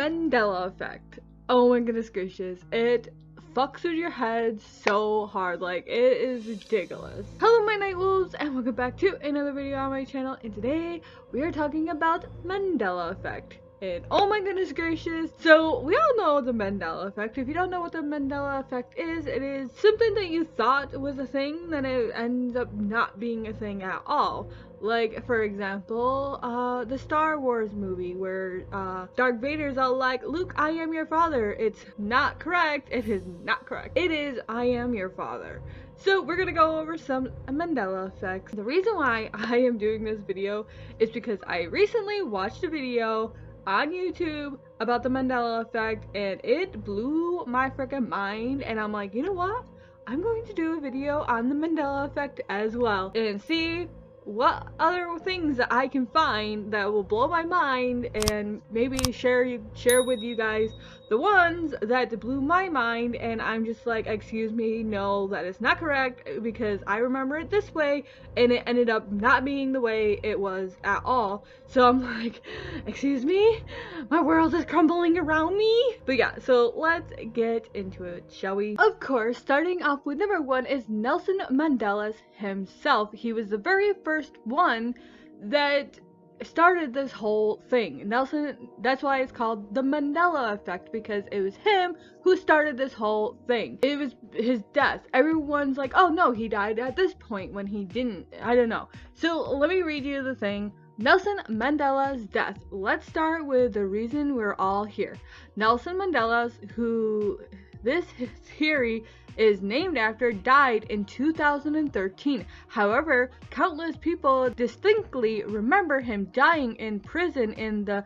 Mandela effect. Oh my goodness gracious. It fucks with your head so hard. Like, it is ridiculous. Hello my night wolves and welcome back to another video on my channel, and today we are talking about Mandela effect. And oh my goodness gracious, so we all know the Mandela effect. If you don't know what the Mandela effect is, it is something that you thought was a thing, then it ends up not being a thing at all. Like, for example, the Star Wars movie where Darth Vader's all like, Luke, I am your father. It's not correct. It is not correct. It is, I am your father. So we're gonna go over some Mandela effects. The reason why I am doing this video is because I recently watched a video on YouTube about the Mandela effect and it blew my freaking mind, and I'm like, you know what? I'm going to do a video on the Mandela effect as well and see what other things that I can find that will blow my mind, and maybe share with you guys the ones that blew my mind. And I'm just like, excuse me, no, that is not correct, because I remember it this way and it ended up not being the way it was at all. So I'm like, excuse me, my world is crumbling around me. But yeah, so let's get into it, shall we? Of course, starting off with number one is Nelson Mandela himself. He was the very first one that started this whole thing. Nelson, that's why it's called the Mandela effect, because it was him who started this whole thing. It was his death. Everyone's like, oh no, he died at this point when he didn't. I don't know. So let me read you the thing. Nelson Mandela's death. Let's start with the reason we're all here. Nelson Mandela, who this theory is named after, died in 2013. However, countless people distinctly remember him dying in prison in the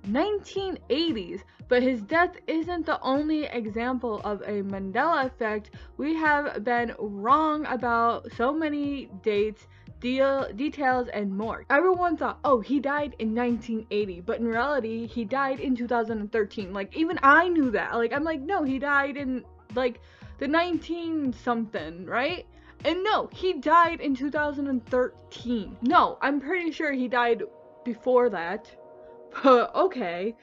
1980s. But his death isn't the only example of a Mandela effect. We have been wrong about so many dates, details, and more. Everyone thought, oh, he died in 1980, but in reality he died in 2013. Like, even I knew that. Like, I'm like, no, he died in like the 19 something, right? And no, he died in 2013. No, I'm pretty sure he died before that. But okay,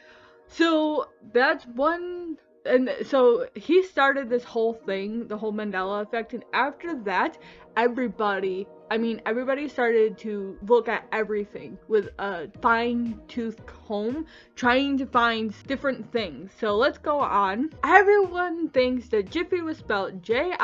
so that's one. And so he started this whole thing, the whole Mandela effect, and after that, everybody started to look at everything with a fine-tooth comb, trying to find different things. So let's go on. Everyone thinks that Jiffy was spelled Jiffy,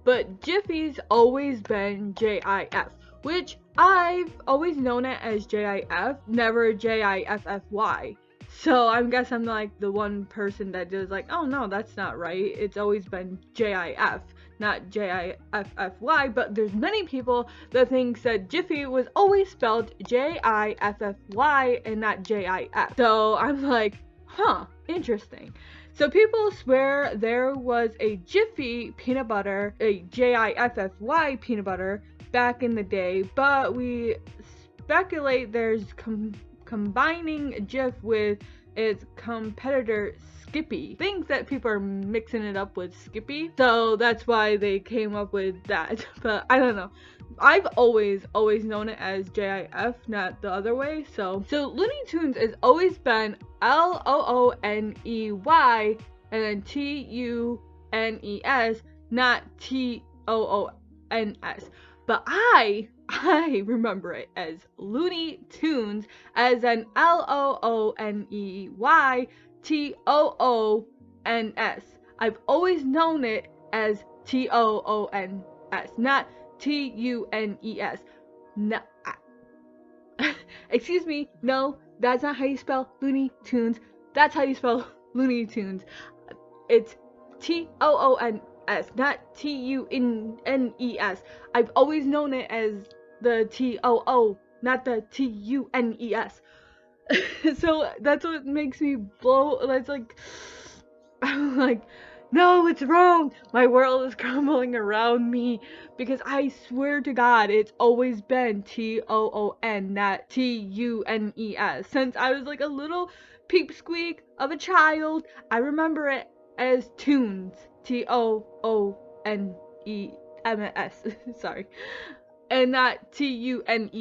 but Jiffy's always been JIF, which I've always known it as JIF, never JIFFY. So I guess I'm like the one person that is like, oh no, that's not right. It's always been JIF, not JIFFY. But there's many people that thinks that Jiffy was always spelled JIFFY and not JIF. So I'm like, huh, interesting. So people swear there was a Jiffy peanut butter, a JIFFY peanut butter back in the day, but we speculate there's combining Jif with its competitor Skippy. Thinks that people are mixing it up with Skippy, so that's why they came up with that. But I don't know. I've always known it as JIF, not the other way. So Looney Tunes has always been LOONEY and then TUNES, not TOONS. But I remember it as Looney Tunes, as an LOONEYTOONS. I've always known it as TOONS, not TUNES. No, excuse me, no, that's not how you spell Looney Tunes. That's how you spell Looney Tunes. It's TOONS, not TUNES. I've always known it as the TOO, not the TUNES. So that's what makes me blow. That's like, I'm like, no, it's wrong. My world is crumbling around me, because I swear to God, it's always been TOON, not TUNES. Since I was like a little peep squeak of a child, I remember it as Toons, TOONEMS. Sorry. and not Tunes. And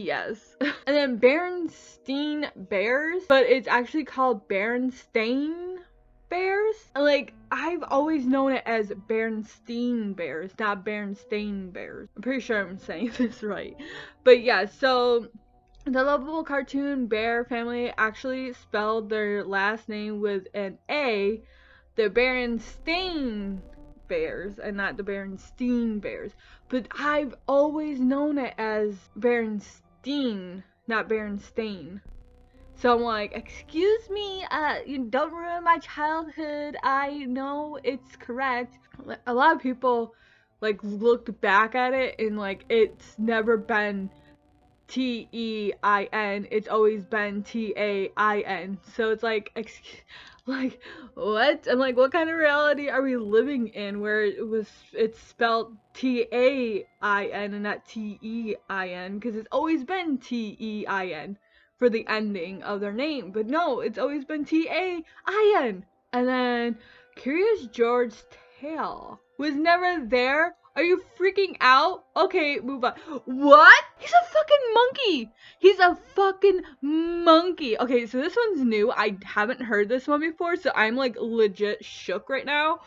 then Berenstein Bears, but it's actually called Berenstein Bears. Like, I've always known it as Berenstein Bears, not Berenstein Bears. I'm pretty sure I'm saying this right. But yeah, so the lovable cartoon bear family actually spelled their last name with an A, the Berenstein Bears, and not the Berenstein Bears. But I've always known it as Berenstein, not Berenstain. So I'm like, excuse me, you don't ruin my childhood. I know it's correct. A lot of people like looked back at it and like it's never been T-E-I-N, it's always been T-A-I-N. So it's like, like, what? I'm like, what kind of reality are we living in where it's spelled T-A-I-N and not T-E-I-N? Because it's always been T-E-I-N for the ending of their name. But no, it's always been T-A-I-N. And then Curious George's tail was never there. Are you freaking out? Okay, move on. What? He's a fucking monkey. He's a fucking monkey. Okay, so this one's new. I haven't heard this one before, so I'm like legit shook right now.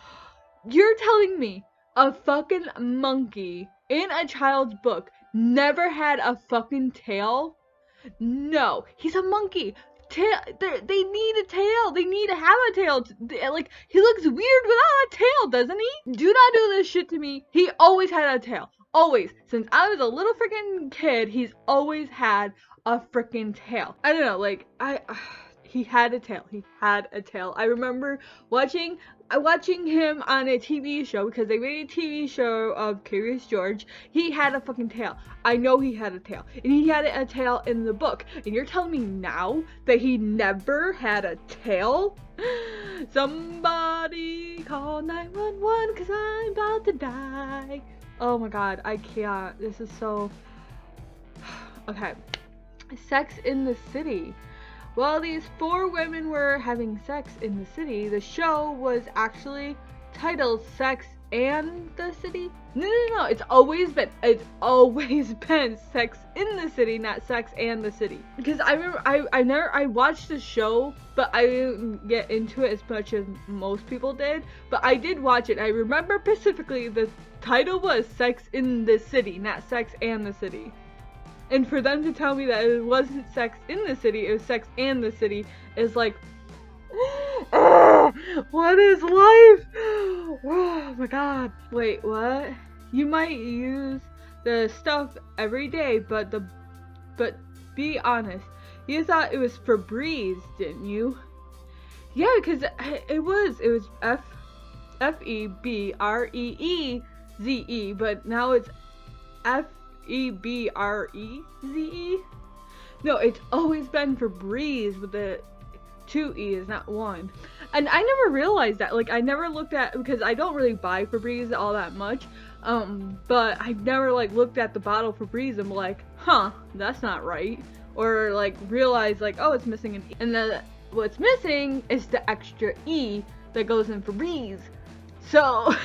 You're telling me a fucking monkey in a child's book never had a fucking tail? No, he's a monkey. Tail, they need a tail. They need to have a tail. Like, he looks weird without a tail, doesn't he? Do not do this shit to me. He always had a tail. Always. Since I was a little freaking kid, he's always had a freaking tail. I don't know, like, he had a tail. He had a tail. I remember watching him on a TV show, because they made a TV show of Curious George. He had a fucking tail. I know he had a tail. And he had a tail in the book. And you're telling me now that he never had a tail? Somebody call 911 because I'm about to die. Oh my god, I can't. This is so... Okay. Sex in the City. While these 4 women were having sex in the city, the show was actually titled Sex and the City. No, it's always been Sex in the City, not Sex and the City. Because I remember I watched the show, but I didn't get into it as much as most people did. But I did watch it. I remember specifically the title was Sex in the City, not Sex and the City. And for them to tell me that it wasn't Sex in the City, it was Sex and the City, is like, what is life? Oh my god. Wait, what? You might use the stuff every day, but be honest, you thought it was Febreze, didn't you? Yeah, because it was Febreze, but now it's Febreze? No, it's always been Febreze with the 2 E's, not 1. And I never realized that. Like, I never looked at, because I don't really buy Febreze all that much. But I never, like, looked at the bottle of Febreze and like, huh, that's not right. Or, like, realized, like, oh, it's missing an E. And then what's missing is the extra E that goes in Febreze. So,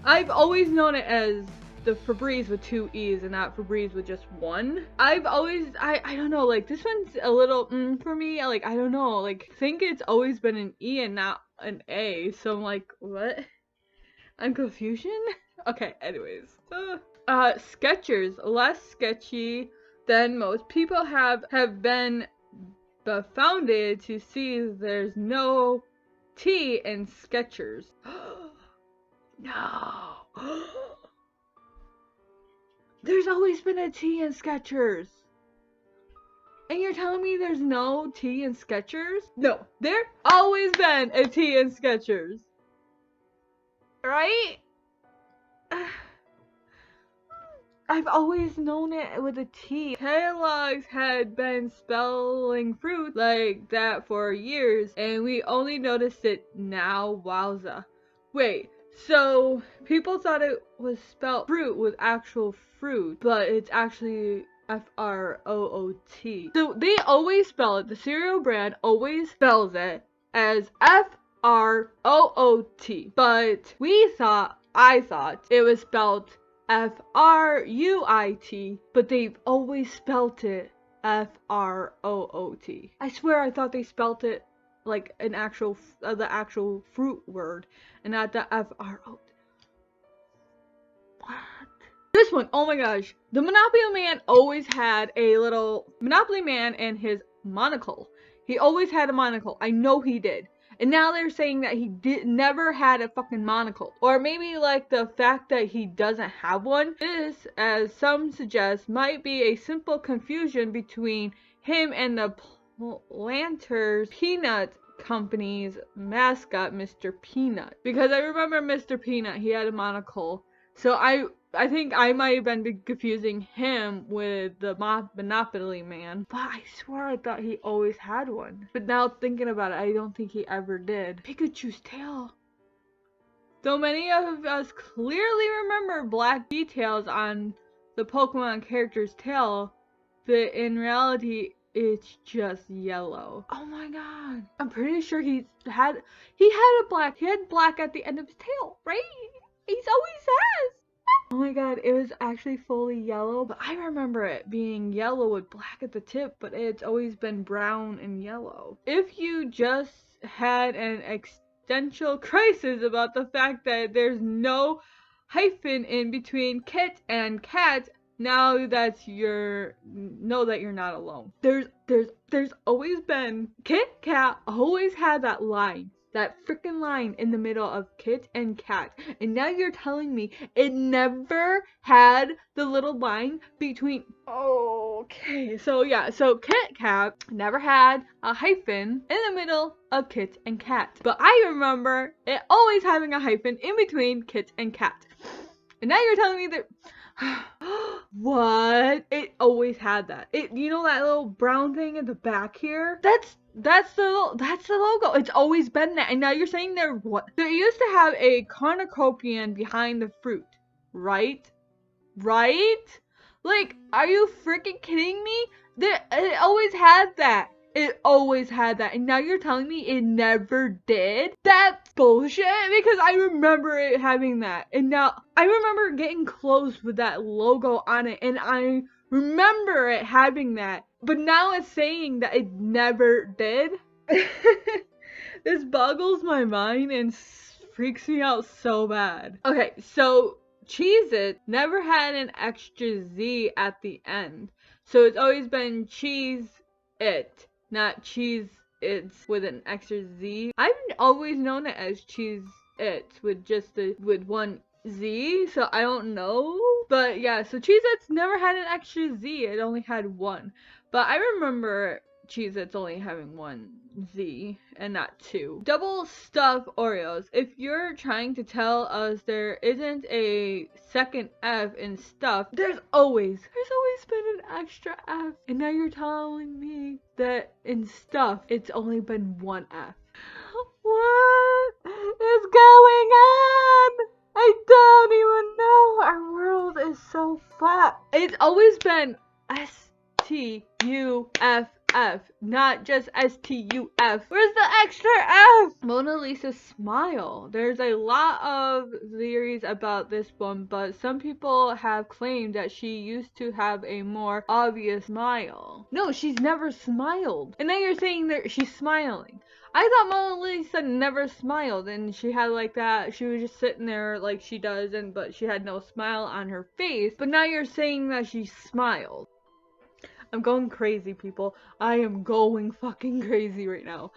I've always known it as the Febreze with 2 E's and not Febreze with just 1. I've always, I don't know, like, this one's a little for me. Like, I don't know, like, I think it's always been an E and not an A. So I'm like, what? I'm confusion? Okay, anyways. Skechers, less sketchy than most people have been founded to see there's no T in Skechers. No. There's always been a T in Skechers. And you're telling me there's no T in Skechers? No, there always been a T in Skechers. Right? I've always known it with a T. Kellogg's had been spelling fruit like that for years, and we only noticed it now. Wowza. Wait, so people thought it was spelled fruit with actual fruit, but it's actually F-R-O-O-T. So they always spell it, the cereal brand always spells it as F-R-O-O-T. But I thought it was spelled F-R-U-I-T, but they've always spelt it F-R-O-O-T. I swear I thought they spelt it like an actual, the actual fruit word, and not the F-R-O-T. What? This one, oh my gosh. The Monopoly Man always had a little Monopoly Man and his monocle. He always had a monocle. I know he did. And now they're saying that he never had a fucking monocle. Or maybe like the fact that he doesn't have one. This, as some suggest, might be a simple confusion between him and the Planters Peanut Company's mascot, Mr. Peanut. Because I remember Mr. Peanut, he had a monocle. So I think I might have been confusing him with the Monopoly Man. But I swear I thought he always had one. But now thinking about it, I don't think he ever did. Pikachu's tail. So many of us clearly remember black details on the Pokemon character's tail, but in reality, it's just yellow. Oh my god. I'm pretty sure he had black at the end of his tail, right? He's always has. Oh my god, it was actually fully yellow, but I remember it being yellow with black at the tip, but it's always been brown and yellow. If you just had an existential crisis about the fact that there's no hyphen in between kit and cat, now that know that you're not alone. There's always been Kit Kat always had that line. That freaking line in the middle of Kit and Cat. And now you're telling me it never had the little line between... Okay, so yeah, so Kit Kat never had a hyphen in the middle of Kit and Cat. But I remember it always having a hyphen in between Kit and Cat. And now you're telling me that... What? It always had that. You know that little brown thing at the back here? That's the logo. It's always been that. And now you're saying there used to have a cornucopian behind the fruit, right? Like, are you freaking kidding me? It always had that. It always had that. And now you're telling me it never did? That's bullshit, because I remember it having that. And now I remember getting clothes with that logo on it, and I remember it having that. But now it's saying that it never did. This boggles my mind and freaks me out so bad. Okay, so Cheez-It never had an extra Z at the end. So it's always been Cheez-It, not Cheez-Itz with an extra Z. I've always known it as Cheez-Itz with one Z, so I don't know. But yeah, so Cheez-Itz never had an extra Z, it only had one. But I remember Cheez-Itz only having one Z and not two. Double Stuf Oreos. If you're trying to tell us there isn't a second F in Stuf, there's always been an extra F. And now you're telling me that in Stuf, it's only been one F. What is going on? I don't even know. Our world is so flat. It's always been S-T-U-F-F, not just S-T-U-F. Where's the extra F? Mona Lisa's smile. There's a lot of theories about this one, but some people have claimed that she used to have a more obvious smile. No, she's never smiled. And now you're saying that she's smiling. I thought Mona Lisa never smiled, and she had like that, she was just sitting there like she does, but she had no smile on her face. But now you're saying that she smiled. I'm going crazy, people. I am going fucking crazy right now.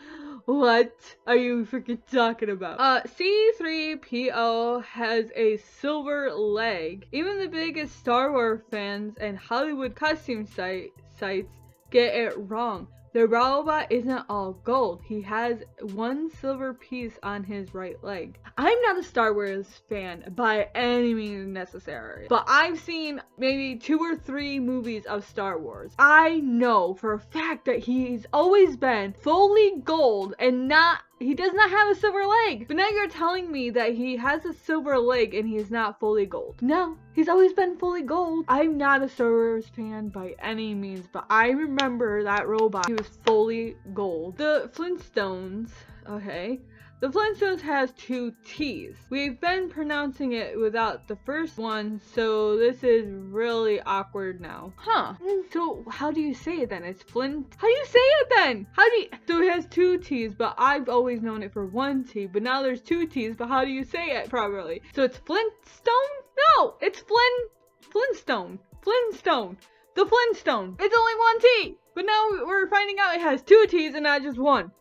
What are you freaking talking about? C-3PO has a silver leg. Even the biggest Star Wars fans and Hollywood costume sites get it wrong. The robot isn't all gold. He has one silver piece on his right leg. I'm not a Star Wars fan by any means necessary, but I've seen maybe 2 or 3 movies of Star Wars. I know for a fact that he's always been fully gold and he does not have a silver leg. But now you're telling me that he has a silver leg and he's not fully gold. No, he's always been fully gold. I'm not a Star Wars fan by any means, but I remember that robot. He was fully gold. The Flintstones Okay. The Flintstones has two T's. We've been pronouncing it without the first one, so this is really awkward now. Huh. So how do you say it then? It's Flint. How do you say it then? So it has two T's, but I've always known it for one T, but now there's two T's, but how do you say it properly? So it's Flintstone? No, it's Flintstone. Flintstone. The Flintstone. It's only one T, but now we're finding out it has two T's and not just one.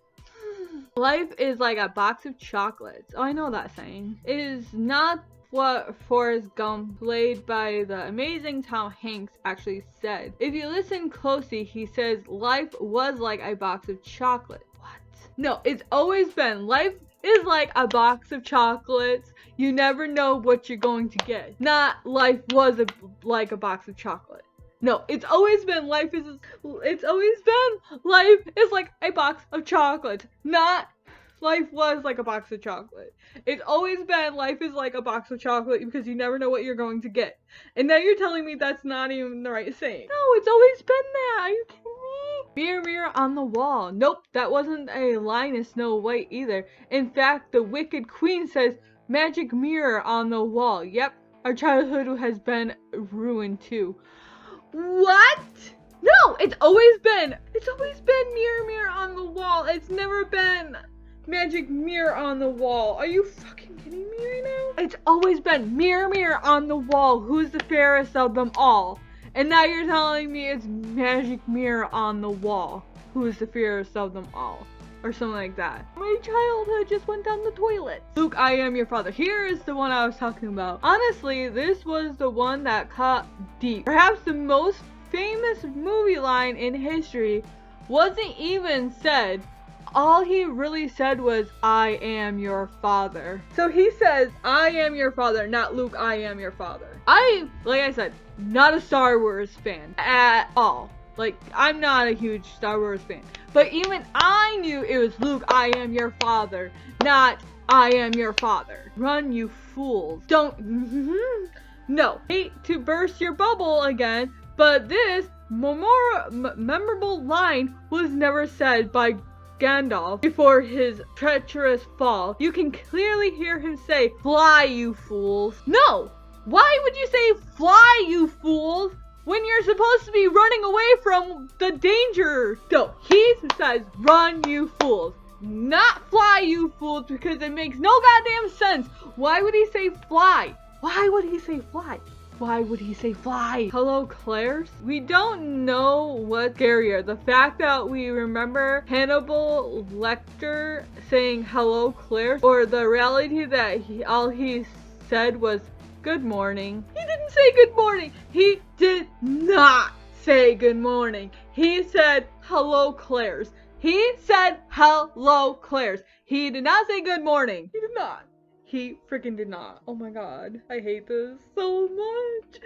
Life is like a box of chocolates. Oh, I know that saying. It is not what Forrest Gump, played by the amazing Tom Hanks, actually said. If you listen closely, he says life was like a box of chocolates. What? No, it's always been. Life is like a box of chocolates. You never know what you're going to get. Not life was like a box of chocolates. No, it's always been life is like a box of chocolate. Not life was like a box of chocolate. It's always been life is like a box of chocolate because you never know what you're going to get. And now you're telling me that's not even the right saying. No, it's always been that. Are you kidding me? Mirror, mirror on the wall. Nope, that wasn't a line in Snow White either. In fact, the Wicked Queen says, magic mirror on the wall. Yep, our childhood has been ruined too. What? No, it's always been mirror, mirror on the wall. It's never been magic mirror on the wall. Are you fucking kidding me right now? It's always been mirror, mirror on the wall. Who's the fairest of them all? And now you're telling me it's magic mirror on the wall. Who's the fairest of them all? Or something like that. My childhood just went down the toilet. Luke, I am your father. Here is the one I was talking about. Honestly, this was the one that cut deep. Perhaps the most famous movie line in history wasn't even said. All he really said was, I am your father. So he says, I am your father, not Luke, I am your father. Like I said, not a Star Wars fan at all. Like, I'm not a huge Star Wars fan. But even I knew it was Luke, I am your father, not I am your father. Run, you fools. Don't, no. Hate to burst your bubble again, but this memorable line was never said by Gandalf before his treacherous fall. You can clearly hear him say, fly, you fools. No! Why would you say, fly, you fools? When you're supposed to be running away from the danger. So he says, run, you fools. Not fly, you fools, because it makes no goddamn sense. Why would he say fly? Why would he say fly? Why would he say fly? Hello, Claire's? We don't know what's scarier. The fact that we remember Hannibal Lecter saying hello, Claire's, or the reality that all he said was good morning. He didn't say good morning. He did not say good morning. He said hello, Claire's. He said hello, Claire's. He did not say good morning. He did not. He freaking did not. Oh my god. I hate this so much.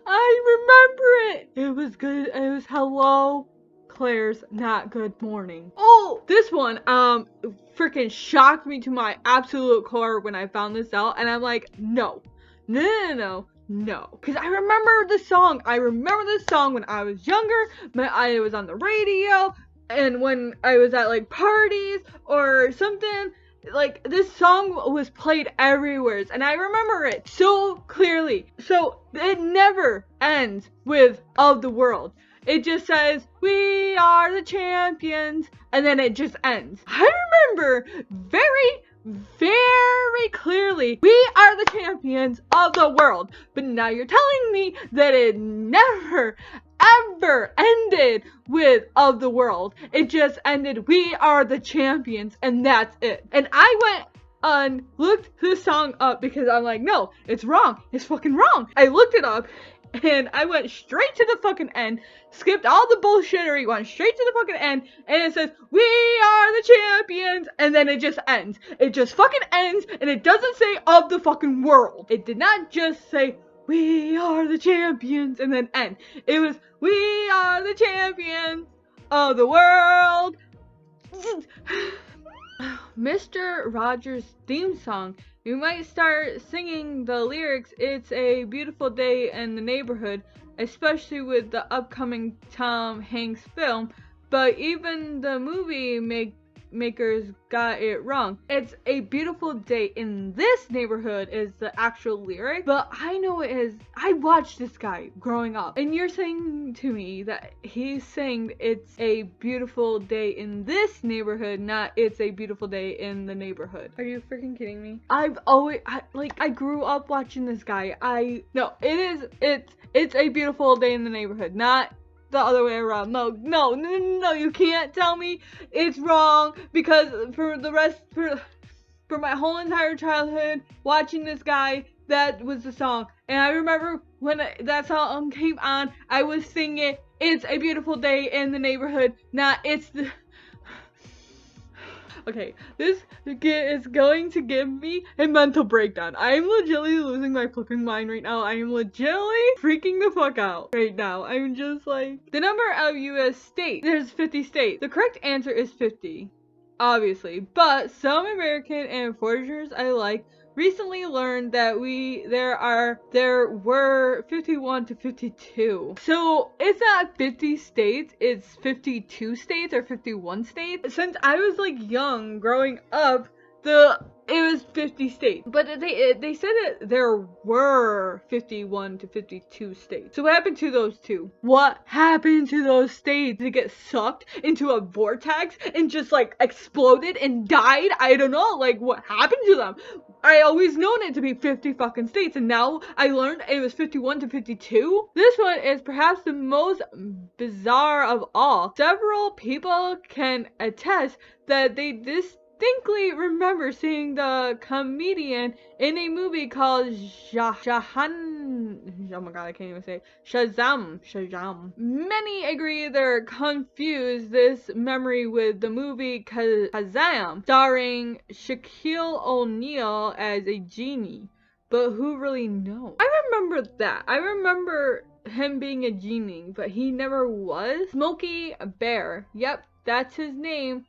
I remember it. It was good. It was hello, Claire's, not good morning. Oh, this one freaking shocked me to my absolute core when I found this out. And I'm like, no. No. Because I remember the song. I remember this song when I was younger. It was on the radio. And when I was at like parties or something. Like, this song was played everywhere, and I remember it so clearly. So it never ends with of the world. It just says, we are the champions, and then it just ends. I remember very clearly, we are the champions of the world. But now you're telling me that it never ever ended with of the world. It just ended, we are the champions, and that's it. And I went and looked this song up because I'm like, no, it's wrong. It's fucking wrong. I looked it up and I went straight to the fucking end, skipped all the bullshittery, went straight to the fucking end, and it says, we are the champions, and then it just ends. It just fucking ends, and it doesn't say of the fucking world. It did not just say, we are the champions, and then end. It was, we are the champions of the world. Mr. Rogers' theme song. You might start singing the lyrics, it's a beautiful day in the neighborhood, especially with the upcoming Tom Hanks film, but even the movie makers got it wrong. It's a beautiful day in this neighborhood is the actual lyric, but I know it is. I watched this guy growing up, and you're saying to me that he's saying it's a beautiful day in this neighborhood, not it's a beautiful day in the neighborhood. Are you freaking kidding me? I grew up watching this guy. It's a beautiful day in the neighborhood, not the other way around. No, you can't tell me it's wrong, because for my whole entire childhood watching this guy, that was the song. And I remember when that song came on, I was singing it's a beautiful day in the neighborhood, not it's the... Okay, this is going to give me a mental breakdown. I am legitimately losing my fucking mind right now. I am legitimately freaking the fuck out right now. I'm just like, the number of US states, there's 50 states. The correct answer is 50, obviously. But some American and foreigners alike recently learned that there were 51 to 52. So it's not 50 states, it's 52 states or 51 states. Since I was like young growing up, it was 50 states, but they said that there were 51 to 52 states. So what happened to those two? What happened to those states? Did it get sucked into a vortex and just like exploded and died? I don't know, like what happened to them? I always known it to be 50 fucking states, and now I learned it was 51 to 52. This one is perhaps the most bizarre of all. Several people can attest that they distinctly remember seeing the comedian in a movie called oh my god, I can't even say it. Shazam. Many agree they're confused this memory with the movie Kazam, starring Shaquille O'Neal as a genie. But who really knows? I remember that. I remember him being a genie, but he never was. Smokey Bear. Yep, that's his name.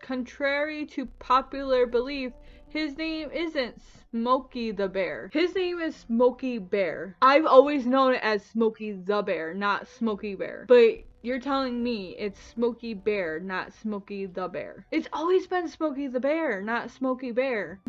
Contrary to popular belief, his name isn't Smokey the Bear. His name is Smokey Bear. I've always known it as Smokey the Bear, not Smokey Bear. But you're telling me it's Smokey Bear, not Smokey the Bear. It's always been Smokey the Bear, not Smokey Bear.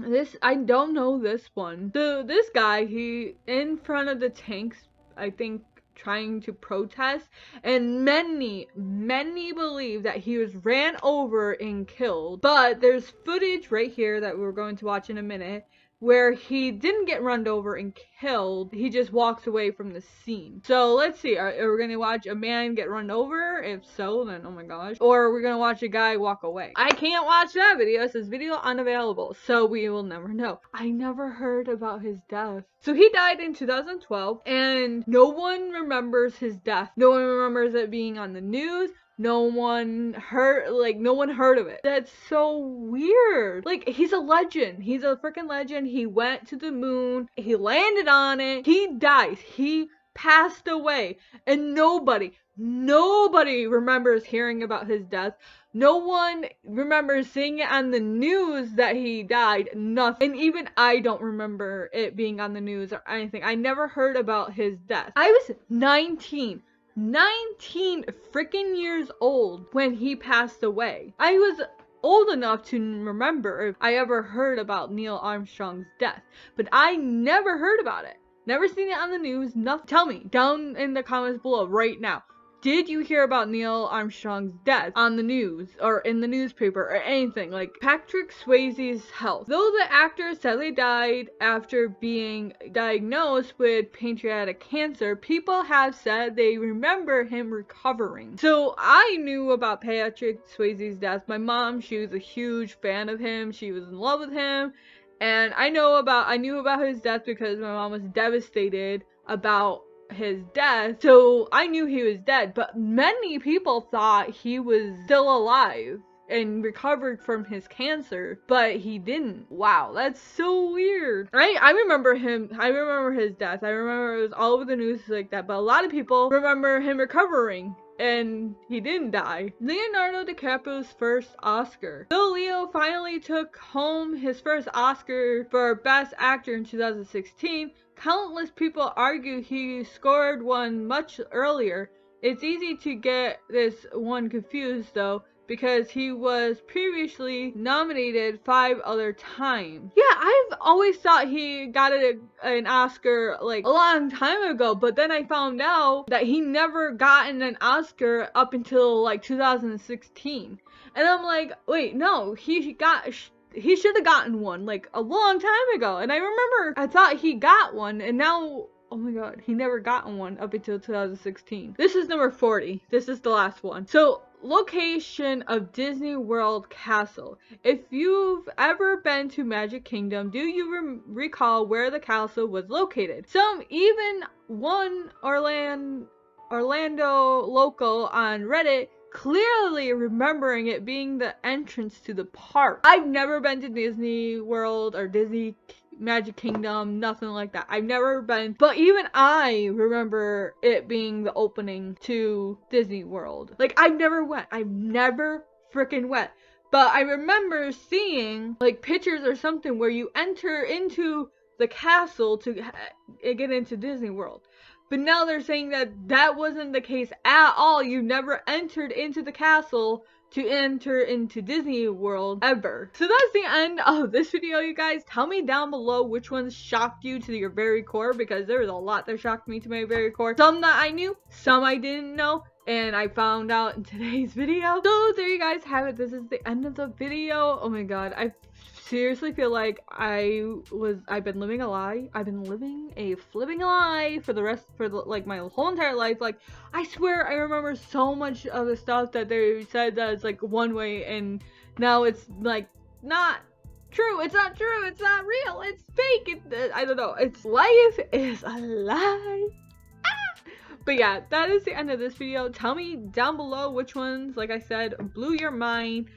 I don't know this one. This guy, he in front of the tanks, I think, trying to protest, and many believe that he was ran over and killed. But there's footage right here that we're going to watch in a minute where he didn't get run over and killed. He just walks away from the scene. So let's see, are we gonna watch a man get run over? If so, then oh my gosh. Or we're gonna watch a guy walk away. I can't watch that video. It says video unavailable, so we will never know. I never heard about his death. So he died in 2012, and no one remembers his death. No one remembers it being on the news. No one heard of it. That's so weird. Like, he's a legend. He's a freaking legend. He went to the moon. He landed on it. He dies. He passed away. And nobody remembers hearing about his death. No one remembers seeing it on the news that he died. Nothing. And even I don't remember it being on the news or anything. I never heard about his death. I was 19 freaking years old when he passed away. I was old enough to remember if I ever heard about Neil Armstrong's death, but I never heard about it. Never seen it on the news, nothing. Tell me down in the comments below right now. Did you hear about Neil Armstrong's death on the news or in the newspaper or anything? Like Patrick Swayze's health. Though the actor sadly died after being diagnosed with pancreatic cancer, people have said they remember him recovering. So I knew about Patrick Swayze's death. My mom, she was a huge fan of him. She was in love with him. And I knew about his death because my mom was devastated about his death, so I knew he was dead, but many people thought he was still alive and recovered from his cancer, but he didn't. Wow, that's so weird. I remember his death. I remember it was all over the news like that, but a lot of people remember him recovering and he didn't die. Leonardo DiCaprio's first Oscar. Though Leo finally took home his first Oscar for Best Actor in 2016, countless people argue he scored one much earlier. It's easy to get this one confused though. because he was previously nominated 5 other times. Yeah, I've always thought he got an Oscar like a long time ago, but then I found out that he never gotten an Oscar up until like 2016. And I'm like, wait, no, he should have gotten one like a long time ago. And I remember I thought he got one, and now, oh my god, he never gotten one up until 2016. This is number 40. This is the last one. So, location of Disney World Castle. If you've ever been to Magic Kingdom, do you recall where the castle was located? Some even one Orlando local on Reddit clearly remembering it being the entrance to the park. I've never been to Disney World or Disney Magic Kingdom, nothing like that. I've never been, but even I remember it being the opening to Disney World. Like, I've never freaking went. But I remember seeing like pictures or something where you enter into the castle to get into Disney World. But now they're saying that that wasn't the case at all. You never entered into the castle to enter into Disney World ever. So that's the end of this video, you guys. Tell me down below which ones shocked you to your very core, because there was a lot that shocked me to my very core. Some that I knew, some I didn't know, and I found out in today's video. So there you guys have it. This is the end of the video. Oh my god, I seriously feel like I've been living a lie. I've been living a flipping lie for like my whole entire life. Like, I swear I remember so much of the stuff that they said that it's like one way, and now it's like not true. It's not true. It's not real. It's fake. I don't know. It's life is a lie. But yeah, that is the end of this video. Tell me down below which ones, like I said, blew your mind.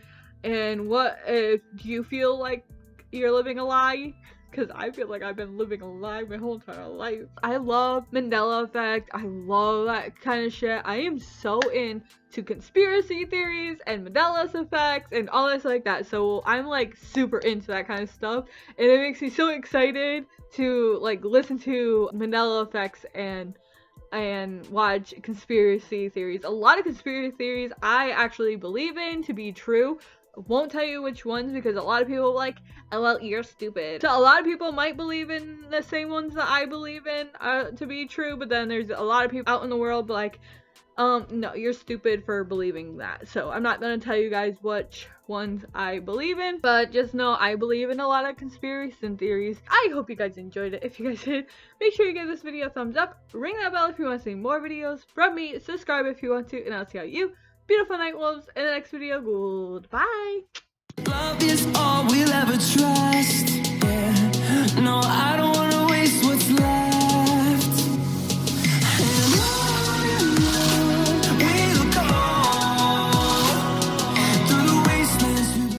And what, do you feel like you're living a lie? Because I feel like I've been living a lie my whole entire life. I love Mandela effect. I love that kind of shit. I am so into conspiracy theories and Mandela's effects and all this like that. So I'm like super into that kind of stuff. And it makes me so excited to like listen to Mandela effects and watch conspiracy theories. A lot of conspiracy theories I actually believe in to be true. Won't tell you which ones because a lot of people are like, oh well, you're stupid. So a lot of people might believe in the same ones that I believe in to be true, but then there's a lot of people out in the world like, no, you're stupid for believing that. So I'm not gonna tell you guys which ones I believe in, but just know I believe in a lot of conspiracy theories. I hope you guys enjoyed it. If you guys did, make sure you give this video a thumbs up, ring that bell if you want to see more videos from me, subscribe if you want to, and I'll see you beautiful night wolves in the next video. Goodbye. Love is all we'll ever trust. Yeah. No, I don't